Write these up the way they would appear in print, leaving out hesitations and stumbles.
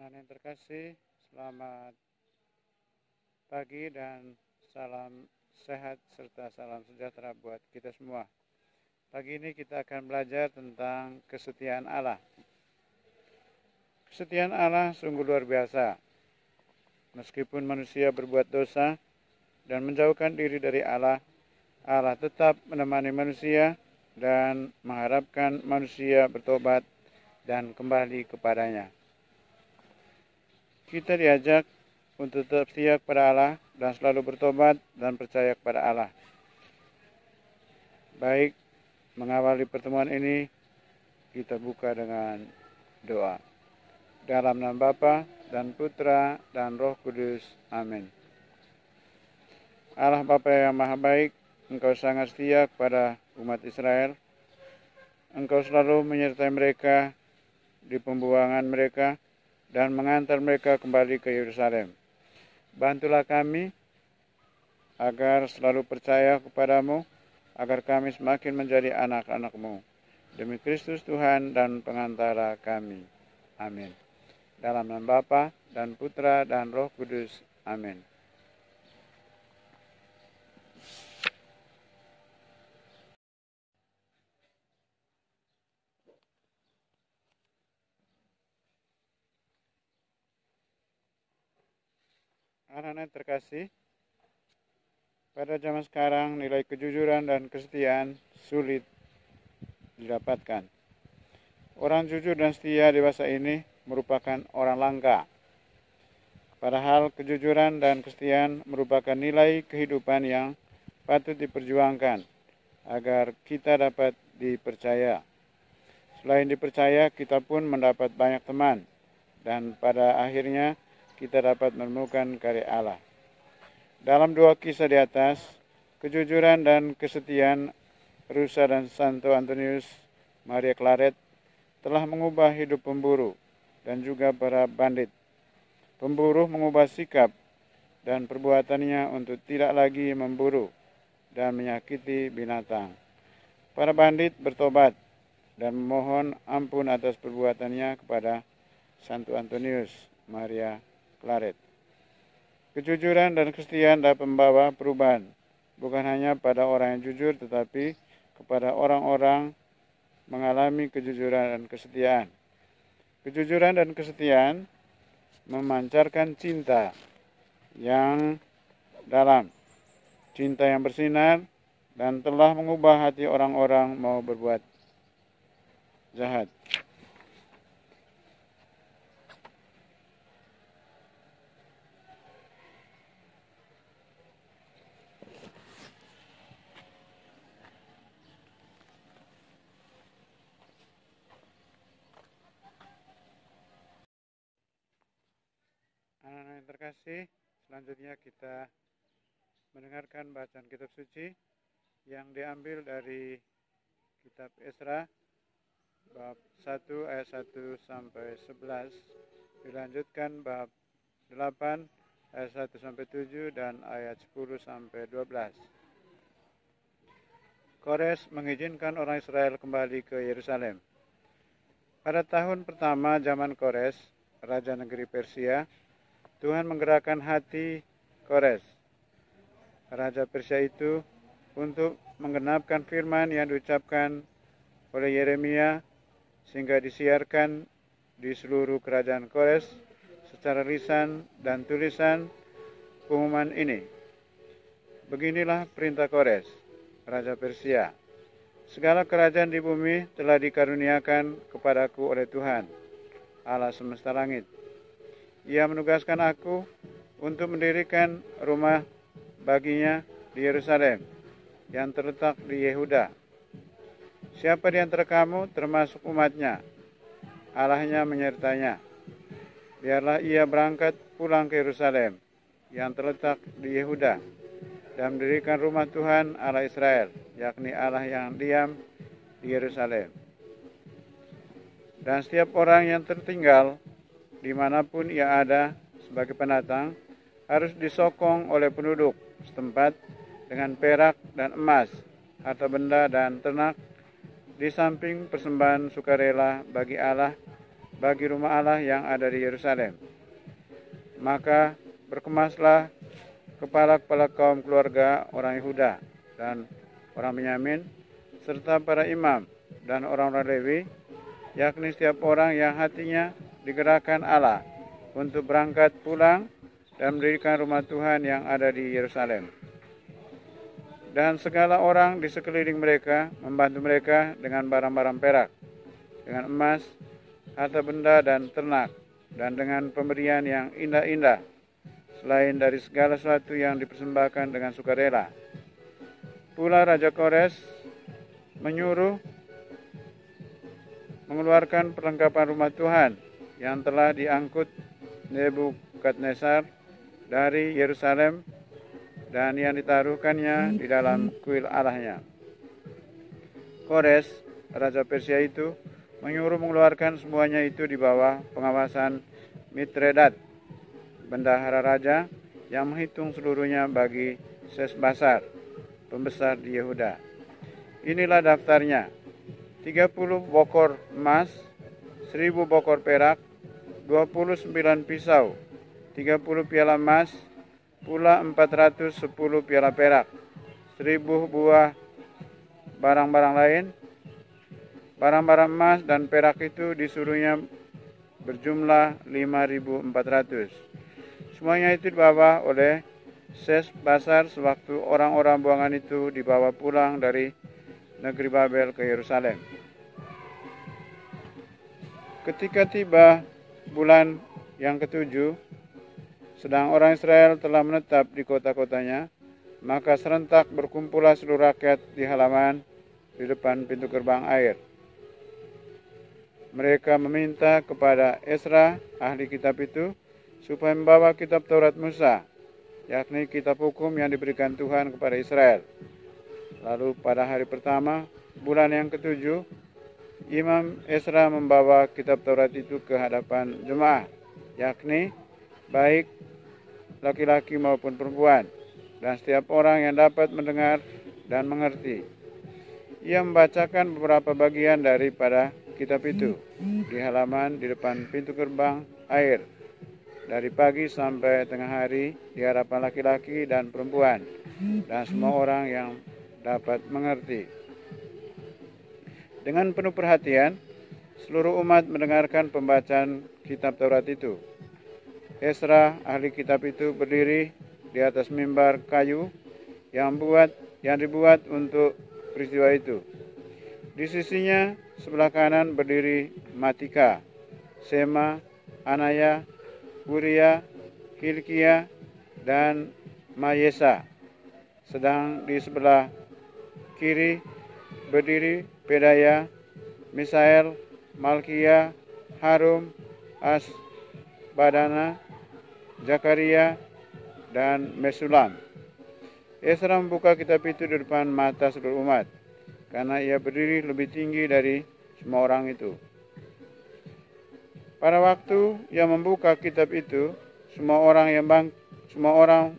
Anak-anak yang terkasih, selamat pagi dan salam sehat serta salam sejahtera buat kita semua. Pagi ini kita akan belajar tentang kesetiaan Allah. Kesetiaan Allah sungguh luar biasa. Meskipun manusia berbuat dosa dan menjauhkan diri dari Allah, Allah tetap menemani manusia dan mengharapkan manusia bertobat dan kembali kepadanya. Kita diajak untuk tetap setia kepada Allah dan selalu bertobat dan percaya kepada Allah. Baik, mengawali pertemuan ini, kita buka dengan doa. Dalam nama Bapa dan Putra dan Roh Kudus. Amin. Allah Bapa yang Maha Baik, Engkau sangat setia kepada umat Israel. Engkau selalu menyertai mereka di pembuangan mereka dan mengantar mereka kembali ke Yerusalem. Bantulah kami agar selalu percaya kepadamu, agar kami semakin menjadi anak-anak-Mu. Demi Kristus Tuhan dan pengantara kami. Amin. Dalam nama Bapa dan Putra dan Roh Kudus. Amin. Anak-anak terkasih, pada zaman sekarang nilai kejujuran dan kesetiaan sulit didapatkan. Orang jujur dan setia di masa ini merupakan orang langka. Padahal kejujuran dan kesetiaan merupakan nilai kehidupan yang patut diperjuangkan agar kita dapat dipercaya. Selain dipercaya, kita pun mendapat banyak teman dan pada akhirnya kita dapat menemukan karya Allah. Dalam dua kisah di atas, kejujuran dan kesetiaan Rusa dan Santo Antonius Maria Claret telah mengubah hidup pemburu dan juga para bandit. Pemburu mengubah sikap dan perbuatannya untuk tidak lagi memburu dan menyakiti binatang. Para bandit bertobat dan memohon ampun atas perbuatannya kepada Santo Antonius Maria Claret. Kejujuran dan kesetiaan dapat membawa perubahan, bukan hanya pada orang yang jujur, tetapi kepada orang-orang mengalami kejujuran dan kesetiaan. Kejujuran dan kesetiaan memancarkan cinta yang dalam, cinta yang bersinar, dan telah mengubah hati orang-orang mau berbuat jahat. Anak-anak yang terkasih, selanjutnya kita mendengarkan bacaan kitab suci yang diambil dari kitab Esra bab 1 ayat 1 sampai 11, dilanjutkan bab 8 ayat 1 sampai 7 dan ayat 10 sampai 12. Kores mengizinkan orang Israel kembali ke Yerusalem. Pada tahun pertama zaman Kores, raja negeri Persia, Tuhan menggerakkan hati Kores, raja Persia itu, untuk menggenapkan firman yang diucapkan oleh Yeremia, sehingga disiarkan di seluruh kerajaan Kores secara lisan dan tulisan pengumuman ini. Beginilah perintah Kores, raja Persia. Segala kerajaan di bumi telah dikaruniakan kepadaku oleh Tuhan, Allah semesta langit. Ia menugaskan aku untuk mendirikan rumah baginya di Yerusalem yang terletak di Yehuda. Siapa di antara kamu termasuk umatnya, Allahnya menyertainya. Biarlah ia berangkat pulang ke Yerusalem yang terletak di Yehuda dan mendirikan rumah Tuhan Allah Israel, yakni Allah yang diam di Yerusalem. Dan setiap orang yang tertinggal dimanapun ia ada sebagai pendatang harus disokong oleh penduduk setempat dengan perak dan emas, harta benda dan ternak, di samping persembahan sukarela bagi Allah bagi rumah Allah yang ada di Yerusalem. Maka berkemaslah kepala-kepala kaum keluarga orang Yehuda dan orang Benyamin, serta para imam dan orang-orang Lewi, yakni setiap orang yang hatinya digerakkan Allah untuk berangkat pulang dan mendirikan rumah Tuhan yang ada di Yerusalem. Dan segala orang di sekeliling mereka membantu mereka dengan barang-barang perak, dengan emas, harta benda dan ternak, dan dengan pemberian yang indah-indah, selain dari segala sesuatu yang dipersembahkan dengan sukarela. Pula Raja Kores menyuruh mengeluarkan perlengkapan rumah Tuhan yang telah diangkut Nebukadnezar dari Yerusalem dan yang ditaruhkannya di dalam kuil Allahnya. Kores, Raja Persia itu, menyuruh mengeluarkan semuanya itu di bawah pengawasan Mitredat, bendahara raja, yang menghitung seluruhnya bagi Sesbasar, pembesar di Yehuda. Inilah daftarnya: 30 bokor emas, 1000 bokor perak, 29 pisau, 30 piala emas, pula 410 piala perak, 1000 buah barang-barang lain. Barang-barang emas dan perak itu disuruhnya berjumlah 5.400. Semuanya itu dibawa oleh Sesbasar sewaktu orang-orang buangan itu dibawa pulang dari negeri Babel ke Yerusalem. Ketika tiba bulan yang ketujuh, sedang orang Israel telah menetap di kota-kotanya, maka serentak berkumpullah seluruh rakyat di halaman di depan pintu gerbang air. Mereka meminta kepada Ezra, ahli kitab itu, supaya membawa kitab Taurat Musa, yakni kitab hukum yang diberikan Tuhan kepada Israel. Lalu pada hari pertama, bulan yang ketujuh, Imam Ezra membawa kitab Taurat itu ke hadapan jemaah, yakni baik laki-laki maupun perempuan, dan setiap orang yang dapat mendengar dan mengerti. Ia membacakan beberapa bagian daripada kitab itu di halaman di depan pintu gerbang air, dari pagi sampai tengah hari, di hadapan laki-laki dan perempuan, dan semua orang yang dapat mengerti. Dengan penuh perhatian, seluruh umat mendengarkan pembacaan kitab Taurat itu. Ezra, ahli kitab itu, berdiri di atas mimbar kayu yang dibuat untuk peristiwa itu. Di sisinya sebelah kanan berdiri Matika, Sema, Anaya, Uria, Hilkia, dan Mayesa. Sedang di sebelah kiri berdiri Pedaya, Misael, Malkia, Harum, Asbadana, Zakaria, dan Mesulam. Ezra membuka kitab itu di depan mata seluruh umat, karena ia berdiri lebih tinggi dari semua orang itu. Pada waktu ia membuka kitab itu, semua orang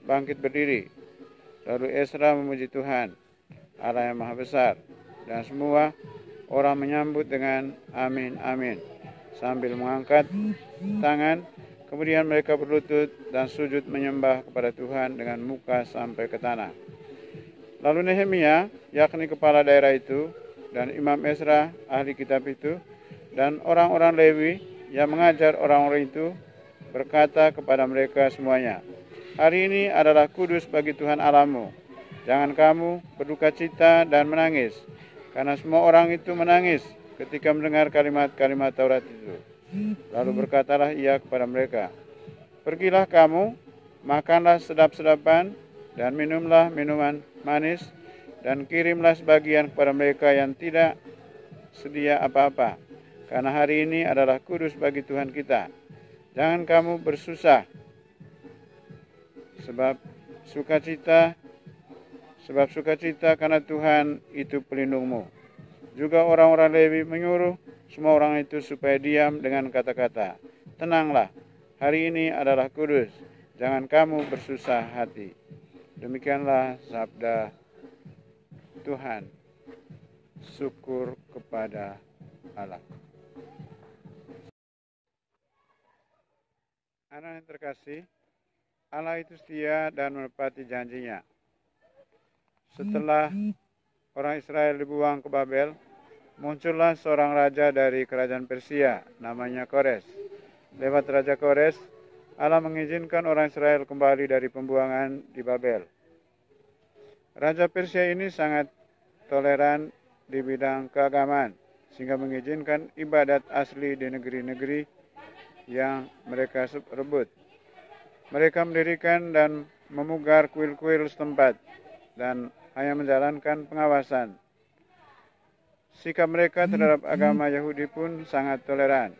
bangkit berdiri. Lalu Ezra memuji Tuhan, Allah yang Maha Besar, dan semua orang menyambut dengan amin, amin, sambil mengangkat tangan. Kemudian mereka berlutut dan sujud menyembah kepada Tuhan dengan muka sampai ke tanah. Lalu Nehemia, yakni kepala daerah itu, dan Imam Ezra, ahli kitab itu, dan orang-orang Lewi yang mengajar orang-orang itu, berkata kepada mereka semuanya, "Hari ini adalah kudus bagi Tuhan Allahmu. Jangan kamu berduka cita dan menangis," karena semua orang itu menangis ketika mendengar kalimat-kalimat Taurat itu. Lalu berkatalah ia kepada mereka, "Pergilah kamu, makanlah sedap-sedapan, dan minumlah minuman manis, dan kirimlah sebagian kepada mereka yang tidak sedia apa-apa, karena hari ini adalah kudus bagi Tuhan kita. Jangan kamu bersusah, sebab sukacita karena Tuhan itu pelindungmu." Juga orang-orang Lewi menyuruh semua orang itu supaya diam dengan kata-kata, "Tenanglah, hari ini adalah kudus, jangan kamu bersusah hati." Demikianlah sabda Tuhan. Syukur kepada Allah. Anak yang terkasih, Allah itu setia dan menepati janjinya. Setelah orang Israel dibuang ke Babel, muncullah seorang raja dari kerajaan Persia, namanya Kores. Lewat Raja Kores, Allah mengizinkan orang Israel kembali dari pembuangan di Babel. Raja Persia ini sangat toleran di bidang keagamaan, sehingga mengizinkan ibadat asli di negeri-negeri yang mereka rebut. Mereka mendirikan dan memugar kuil-kuil setempat dan hanya menjalankan pengawasan. Sikap mereka terhadap agama Yahudi pun sangat toleran.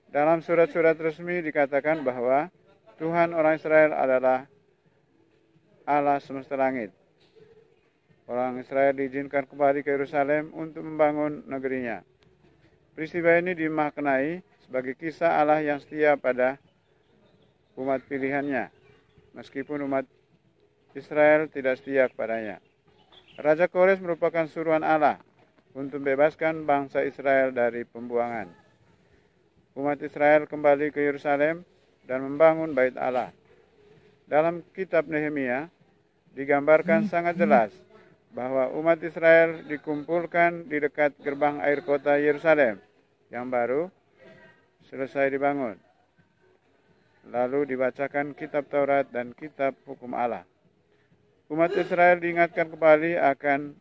Dalam surat-surat resmi dikatakan bahwa Tuhan orang Israel adalah Allah semesta langit. Orang Israel diizinkan kembali ke Yerusalem untuk membangun negerinya. Peristiwa ini dimaknai sebagai kisah Allah yang setia pada umat pilihannya, meskipun umat Israel tidak setia kepadanya. Raja Kores merupakan suruhan Allah untuk membebaskan bangsa Israel dari pembuangan. Umat Israel kembali ke Yerusalem dan membangun bait Allah. Dalam kitab Nehemia digambarkan sangat jelas bahwa umat Israel dikumpulkan di dekat gerbang air kota Yerusalem yang baru selesai dibangun. Lalu dibacakan kitab Taurat dan kitab hukum Allah. Umat Israel diingatkan kembali akan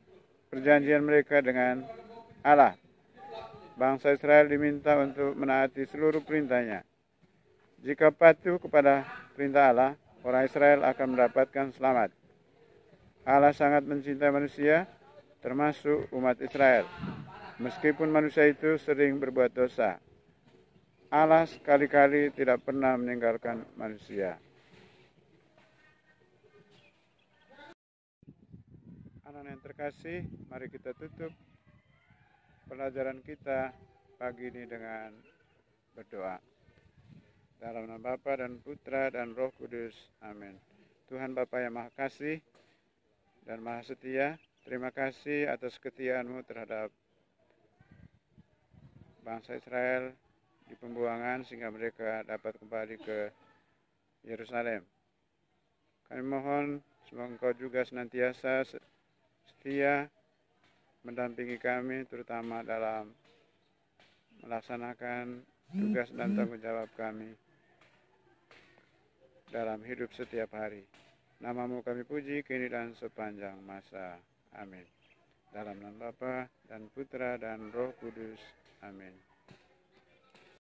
perjanjian mereka dengan Allah. Bangsa Israel diminta untuk menaati seluruh perintahnya. Jika patuh kepada perintah Allah, orang Israel akan mendapatkan selamat. Allah sangat mencintai manusia, termasuk umat Israel. Meskipun manusia itu sering berbuat dosa, Allah sekali-kali tidak pernah meninggalkan manusia. Anak yang terkasih, mari kita tutup pelajaran kita pagi ini dengan berdoa. Dalam nama Bapa dan Putra dan Roh Kudus. Amin. Tuhan Bapa yang Maha Kasih dan Maha Setia, terima kasih atas kesetiaan-Mu terhadap bangsa Israel di pembuangan sehingga mereka dapat kembali ke Yerusalem. Kami mohon semoga Engkau juga senantiasa setia mendampingi kami, terutama dalam melaksanakan tugas dan tanggung jawab kami dalam hidup setiap hari. Nama-Mu kami puji kini dan sepanjang masa. Amin. Dalam nama Bapa dan Putra dan Roh Kudus. Amin.